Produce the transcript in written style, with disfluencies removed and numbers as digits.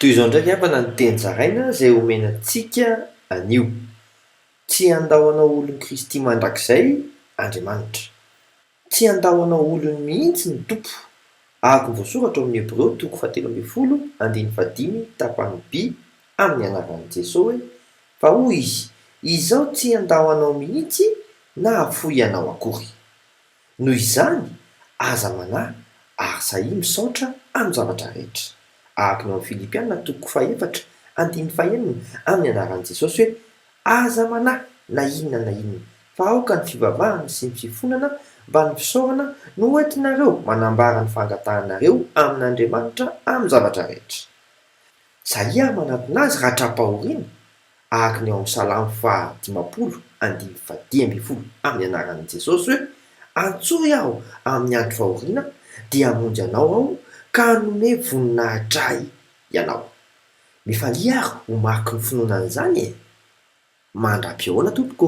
Toy izao ndraiky ampana ny teny zaraina zay omenantsika anio. Tsy andahoana olon'ny Kristy mandrakizay Andriamanitra. Tsy andahoana olony mihitsy ny tompo. Araka ny voasoratra ao amin'ny Hébreo 13:15 tapany B amin'ny anaran'i Jesosy hoe fa hoy izy, izaho tsy andahoanao mihitsy na hafoy ianao akory. Noho izany, aza manahy ary sahy misaotra amin'ny zavatra rehetra. Araka ny ao amin'ny Filipianina 4:4-5 amin'ny anaran'i Jesosy hoe aza manahy na inona fa aoka ny fivavahana sy ny fifonana mba ny fisaorana no hoentinareo manambara ny fangatahanareo amin'Andriamanitra amin'ny zavatra rehetra. Isaia manantona azy ratra-pahoriana araka ny ao amin'ny Salamo 150:10 amin'ny anaran'i Jesosy hoe antsoy aho amin'ny andro fahoriana dia hamonjy anao aho ka hanome voninahitray ianao. Mifalia ary ho mariky ny finoana an'izany e. Mandram-pioana tompoko.